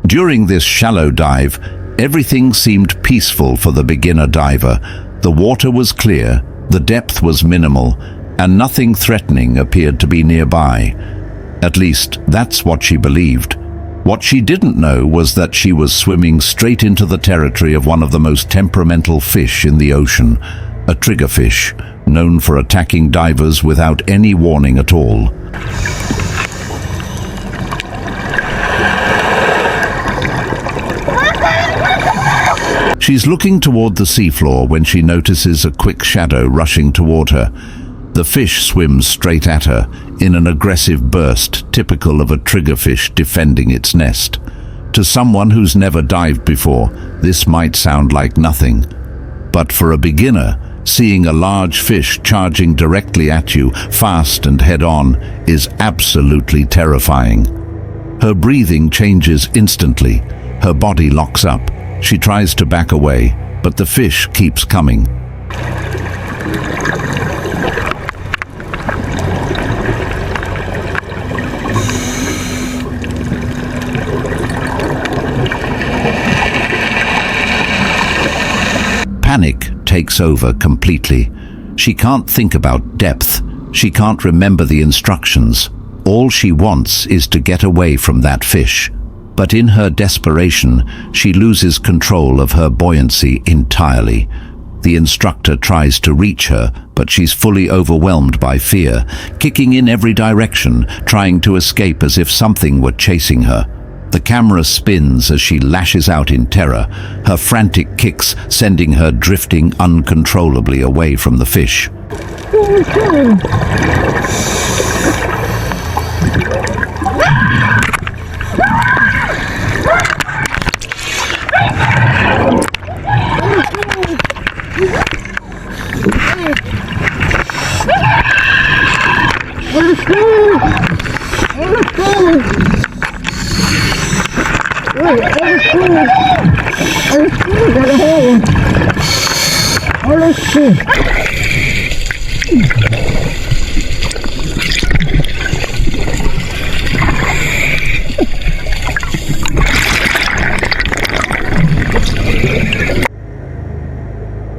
During this shallow dive, everything seemed peaceful for the beginner diver. The water was clear, the depth was minimal, and nothing threatening appeared to be nearby. At least, that's what she believed. What she didn't know was that she was swimming straight into the territory of one of the most temperamental fish in the ocean, a triggerfish, known for attacking divers without any warning at all. She's looking toward the seafloor when she notices a quick shadow rushing toward her. The fish swims straight at her in an aggressive burst typical of a triggerfish defending its nest. To someone who's never dived before, this might sound like nothing. But for a beginner, seeing a large fish charging directly at you, fast and head-on, is absolutely terrifying. Her breathing changes instantly. Her body locks up. She tries to back away, but the fish keeps coming. Panic takes over completely. She can't think about depth. She can't remember the instructions. All she wants is to get away from that fish. But in her desperation, she loses control of her buoyancy entirely. The instructor tries to reach her, but she's fully overwhelmed by fear, kicking in every direction, trying to escape as if something were chasing her. The camera spins as she lashes out in terror, her frantic kicks sending her drifting uncontrollably away from the fish.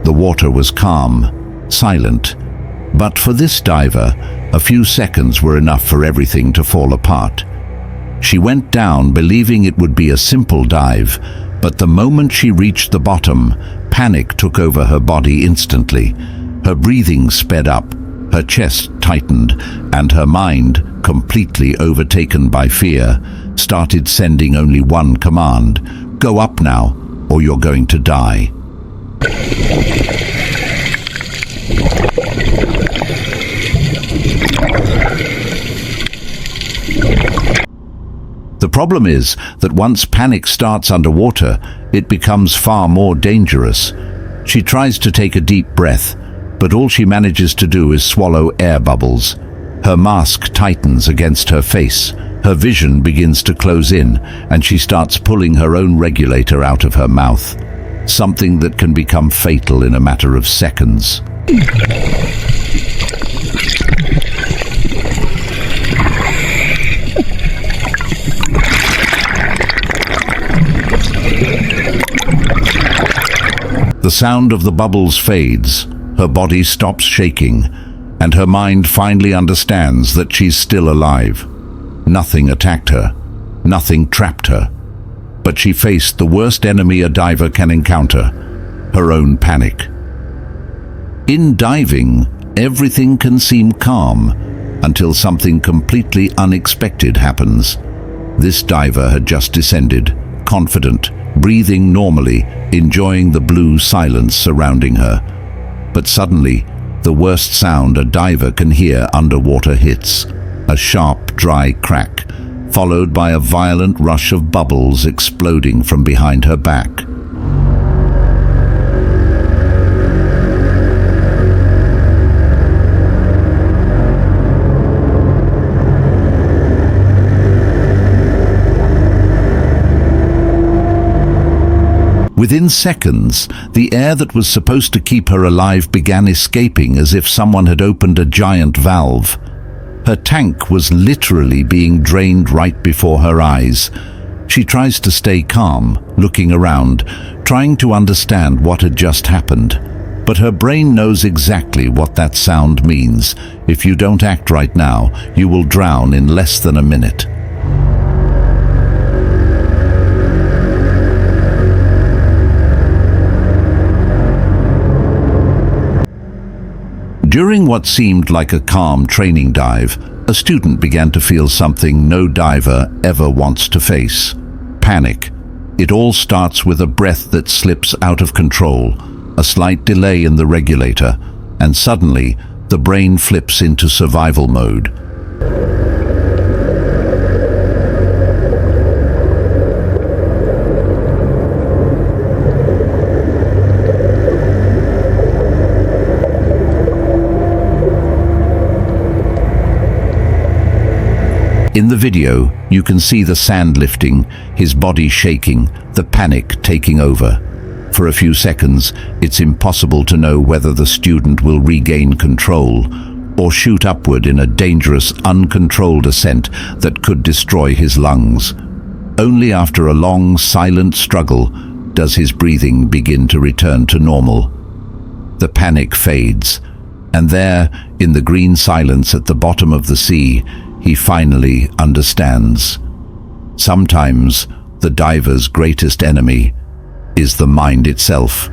The water was calm, silent, but for this diver, a few seconds were enough for everything to fall apart. She went down believing it would be a simple dive, but the moment she reached the bottom, panic took over her body instantly. Her breathing sped up, her chest tightened, and her mind, completely overtaken by fear, started sending only one command: go up now, or you're going to die. The problem is that once panic starts underwater, it becomes far more dangerous. She tries to take a deep breath, but all she manages to do is swallow air bubbles. Her mask tightens against her face, her vision begins to close in, and she starts pulling her own regulator out of her mouth, something that can become fatal in a matter of seconds. The sound of the bubbles fades, her body stops shaking, and her mind finally understands that she's still alive. Nothing attacked her, nothing trapped her, but she faced the worst enemy a diver can encounter, her own panic. In diving, everything can seem calm until something completely unexpected happens. This diver had just descended, confident, breathing normally, enjoying the blue silence surrounding her. But suddenly, the worst sound a diver can hear underwater hits, a sharp, dry crack, followed by a violent rush of bubbles exploding from behind her back. Within seconds, the air that was supposed to keep her alive began escaping as if someone had opened a giant valve. Her tank was literally being drained right before her eyes. She tries to stay calm, looking around, trying to understand what had just happened. But her brain knows exactly what that sound means. If you don't act right now, you will drown in less than a minute. During what seemed like a calm training dive, a student began to feel something no diver ever wants to face: panic. It all starts with a breath that slips out of control, a slight delay in the regulator, and suddenly the brain flips into survival mode. In the video, you can see the sand lifting, his body shaking, the panic taking over. For a few seconds, it's impossible to know whether the student will regain control or shoot upward in a dangerous, uncontrolled ascent that could destroy his lungs. Only after a long, silent struggle does his breathing begin to return to normal. The panic fades, and there, in the green silence at the bottom of the sea, he finally understands. Sometimes the diver's greatest enemy is the mind itself.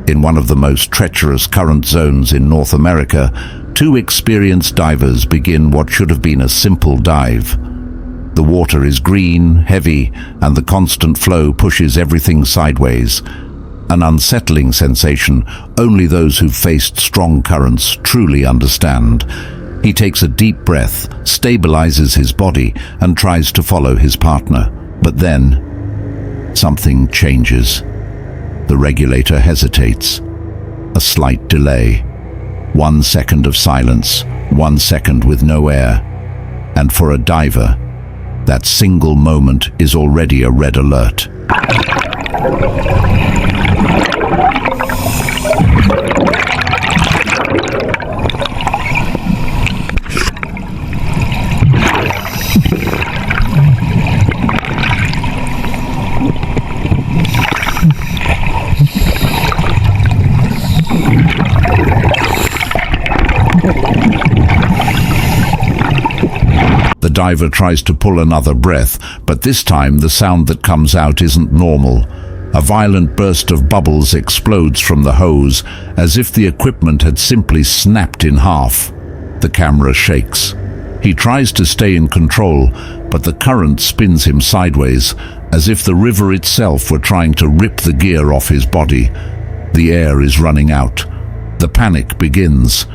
In one of the most treacherous current zones in North America, two experienced divers begin what should have been a simple dive. The water is green, heavy, and the constant flow pushes everything sideways. An unsettling sensation only those who've faced strong currents truly understand. He takes a deep breath, stabilizes his body, and tries to follow his partner. But then, something changes. The regulator hesitates. A slight delay. 1 second of silence, 1 second with no air. And for a diver, that single moment is already a red alert. The diver tries to pull another breath, but this time the sound that comes out isn't normal. A violent burst of bubbles explodes from the hose, as if the equipment had simply snapped in half. The camera shakes. He tries to stay in control, but the current spins him sideways, as if the river itself were trying to rip the gear off his body. The air is running out. The panic begins.